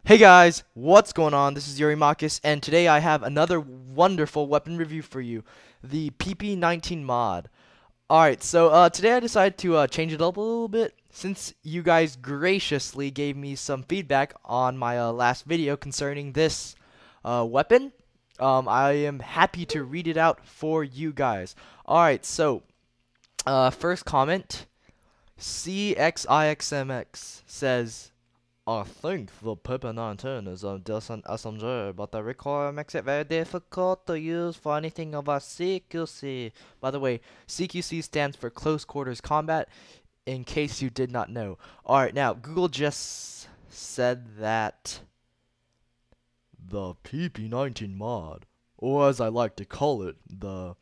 Hey guys, what's going on? This is Eurymachus, and today I have another wonderful weapon review for you, the pp19 mod. Alright, so today I decided to change it up a little bit, since you guys graciously gave me some feedback on my last video concerning this weapon. I am happy to read it out for you guys. Alright, so first comment, CXIXMX says, I think the pp19 is a decent SMG, but the recoil makes it very difficult to use for anything over CQC. By the way, CQC stands for Close Quarters Combat, in case you did not know. Alright, now, Google just said that the pp19 mod, or as I like to call it, the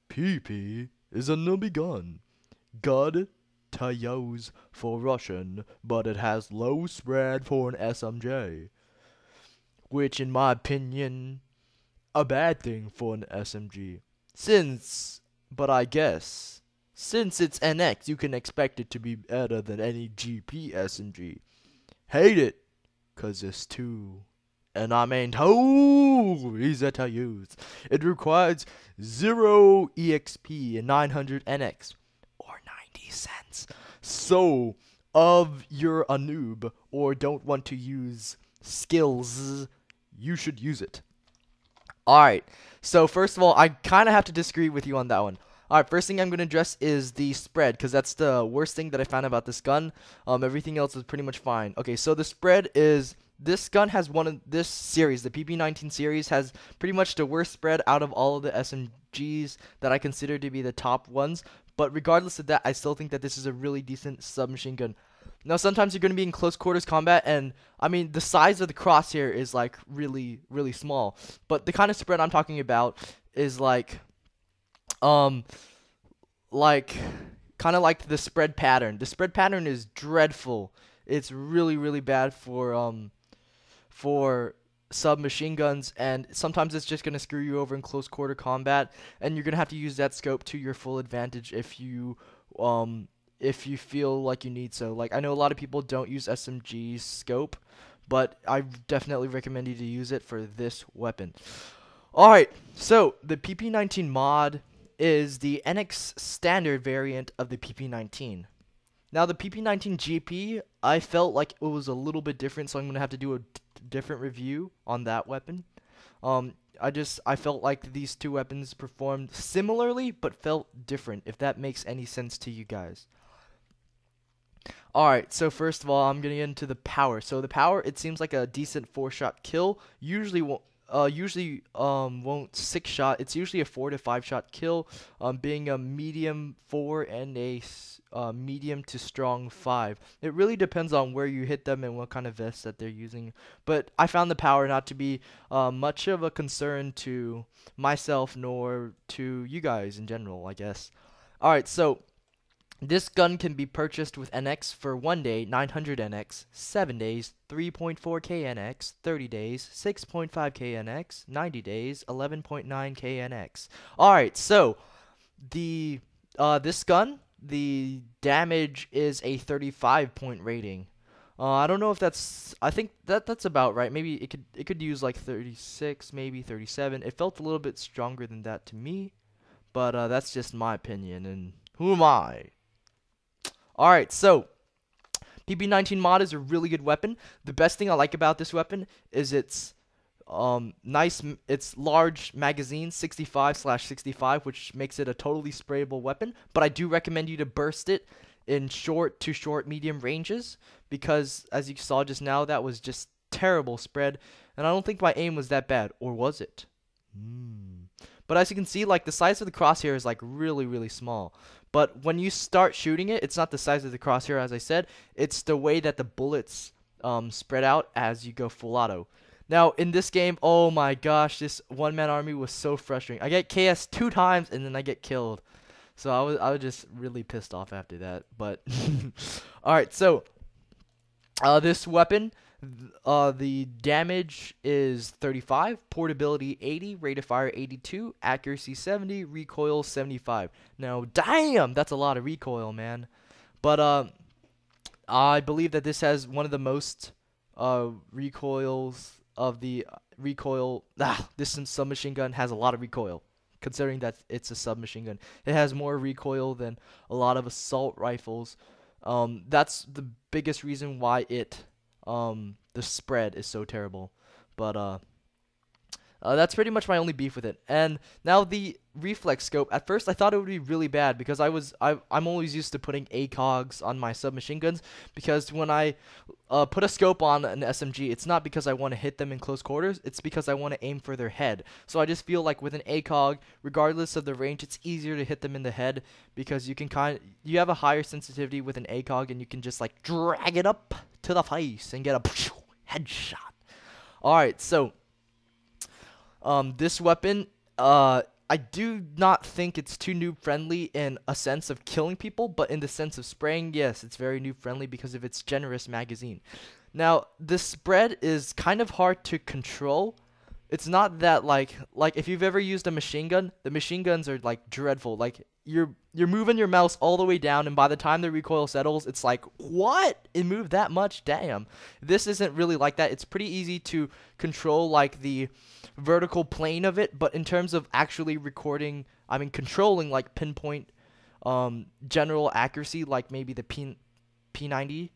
PP, is a newbie gun. Good to use for Russian, but it has low spread for an SMJ, which in my opinion, a bad thing for an SMG. But I guess, since it's NX, you can expect it to be better than any GP SMG. Hate it, cause it's too, and I mean too easy to use. It requires 0 EXP and 900 NX. 90 cents. So, if you're a noob or don't want to use skills, you should use it. Alright, so first of all, I kind of have to disagree with you on that one. Alright, first thing I'm going to address is the spread, because that's the worst thing that I found about this gun. Everything else is pretty much fine. Okay, so the spread is, this gun has one of this series, the pp19 series, has pretty much the worst spread out of all of the SMGs that I consider to be the top ones. But regardless of that, I still think that this is a really decent submachine gun. Now, sometimes you're going to be in close quarters combat, and I mean, the size of the crosshair is like really, really small. But the kind of spread I'm talking about is like kind of like the spread pattern. The spread pattern is dreadful. It's really, really bad for submachine guns, and sometimes it's just going to screw you over in close quarter combat, and you're going to have to use that scope to your full advantage if you feel like you need so. Like, I know a lot of people don't use SMG scope, but I definitely recommend you to use it for this weapon. Alright, so the pp19 mod is the NX standard variant of the pp19. Now, the pp19 GP, I felt like it was a little bit different, so I'm going to have to do a different review on that weapon. I felt like these two weapons performed similarly, but felt different, if that makes any sense to you guys. Alright, so first of all, I'm going to get into the power. So the power, it seems like a decent 4-shot kill. Usually won't 6-shot. It's usually a 4 to 5-shot kill, being a medium 4 and a medium to strong 5. It really depends on where you hit them and what kind of vest that they're using. But I found the power not to be much of a concern to myself nor to you guys in general, I guess. Alright, so this gun can be purchased with NX for 1 day, 900 NX, 7 days, 3.4k NX, 30 days, 6.5k NX, 90 days, 11.9k NX. Alright, so the this gun, the damage is a 35-point rating. I don't know if that's, I think that's about right. Maybe it could use like 36, maybe 37. It felt a little bit stronger than that to me, but that's just my opinion, and who am I? Alright, so pp19 mod is a really good weapon. The best thing I like about this weapon is its its large magazine, 65/65, which makes it a totally sprayable weapon. But I do recommend you to burst it in short to short medium ranges, because as you saw just now, that was just terrible spread, and I don't think my aim was that bad, or was it? But as you can see, like, the size of the crosshair is like really, really small. But when you start shooting it, it's not the size of the crosshair, as I said. It's the way that the bullets spread out as you go full auto. Now, in this game, oh my gosh, this one-man army was so frustrating. I get KS 2 times, and then I get killed. So I was just really pissed off after that. But alright, so this weapon, the damage is 35, portability 80, rate of fire 82, accuracy 70, recoil 75. Now, damn, that's a lot of recoil, man. But I believe that this has one of the most recoils of the recoil. This submachine gun has a lot of recoil, considering that it's a submachine gun. It has more recoil than a lot of assault rifles. That's the biggest reason why the spread is so terrible. But that's pretty much my only beef with it. And now the reflex scope. At first, I thought it would be really bad because I'm always used to putting ACOGs on my submachine guns, because when I put a scope on an SMG, it's not because I want to hit them in close quarters. It's because I want to aim for their head. So I just feel like with an ACOG, regardless of the range, it's easier to hit them in the head, because you have a higher sensitivity with an ACOG, and you can just like drag it up to the face and get a headshot. All right, so this weapon, I do not think it's too noob friendly in a sense of killing people, but in the sense of spraying, yes, it's very noob friendly because of its generous magazine. Now, the spread is kind of hard to control. It's not that like if you've ever used a machine gun, the machine guns are like dreadful. Like you're moving your mouse all the way down, and by the time the recoil settles, it's like, what? It moved that much? Damn. This isn't really like that. It's pretty easy to control like the vertical plane of it, but in terms of actually controlling like pinpoint general accuracy, like maybe the P90,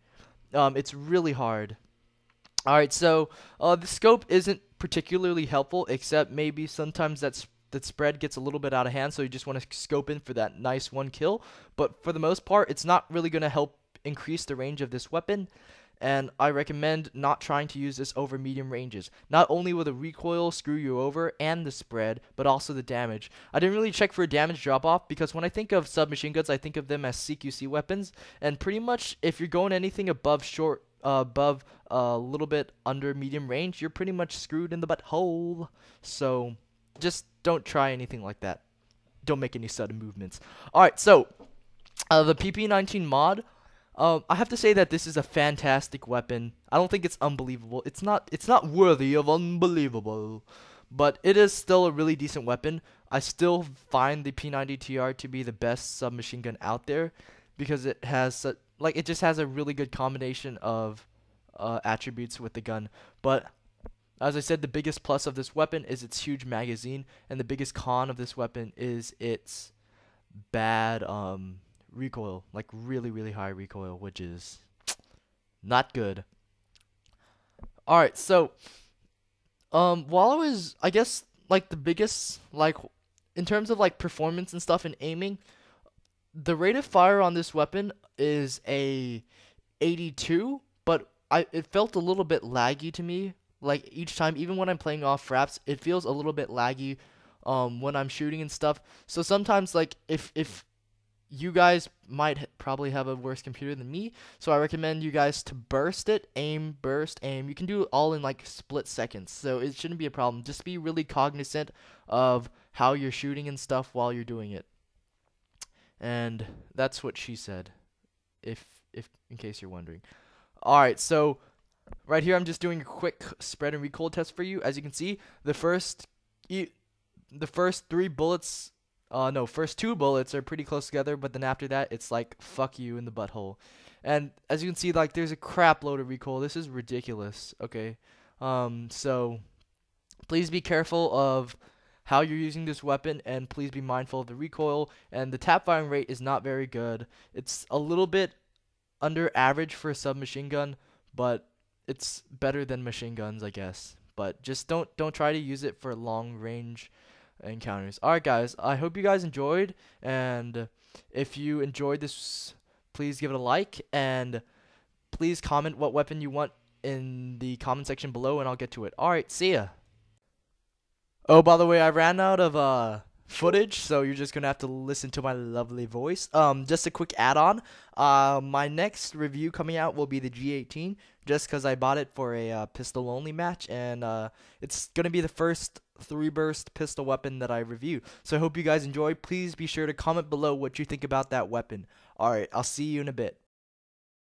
it's really hard. Alright, so the scope isn't particularly helpful, except maybe sometimes that spread gets a little bit out of hand, so you just want to scope in for that nice one kill. But for the most part, it's not really going to help increase the range of this weapon, and I recommend not trying to use this over medium ranges. Not only will the recoil screw you over and the spread, but also the damage. I didn't really check for a damage drop-off, because when I think of submachine guns, I think of them as CQC weapons, and pretty much if you're going anything above a little bit under medium range, you're pretty much screwed in the butthole. So just don't try anything like that. Don't make any sudden movements. Alright, so the pp19 mod, I have to say that this is a fantastic weapon. I don't think it's unbelievable. It's not worthy of unbelievable, but it is still a really decent weapon. I still find the P90TR to be the best submachine gun out there, because it has it just has a really good combination of attributes with the gun. But as I said, the biggest plus of this weapon is its huge magazine, and the biggest con of this weapon is its bad recoil, like really high recoil, which is not good. Alright, so while I was, I guess, like the biggest, like in terms of like performance and stuff and aiming, the rate of fire on this weapon is a 82, but it felt a little bit laggy to me. Like each time, even when I'm playing off fraps, it feels a little bit laggy when I'm shooting and stuff. So sometimes, like if you guys might probably have a worse computer than me, so I recommend you guys to burst it, aim, burst, aim. You can do it all in like split seconds, so it shouldn't be a problem. Just be really cognizant of how you're shooting and stuff while you're doing it. And that's what she said, if in case you're wondering. Alright, so right here I'm just doing a quick spread and recoil test for you. As you can see, the first first two bullets are pretty close together, but then after that it's like fuck you in the butthole. And as you can see, like there's a crap load of recoil. This is ridiculous. Okay, so please be careful of how you're using this weapon, and please be mindful of the recoil. And the tap firing rate is not very good. It's a little bit under average for a submachine gun, but it's better than machine guns, I guess. But just don't try to use it for long range encounters. Alright guys, I hope you guys enjoyed, and if you enjoyed this, please give it a like, and please comment what weapon you want in the comment section below, and I'll get to it. Alright, see ya. Oh, by the way, I ran out of footage, so you're just gonna have to listen to my lovely voice. Just a quick add-on. My next review coming out will be the G18, just because I bought it for a pistol-only match, and it's gonna be the first 3-burst pistol weapon that I review. So I hope you guys enjoy. Please be sure to comment below what you think about that weapon. Alright, I'll see you in a bit.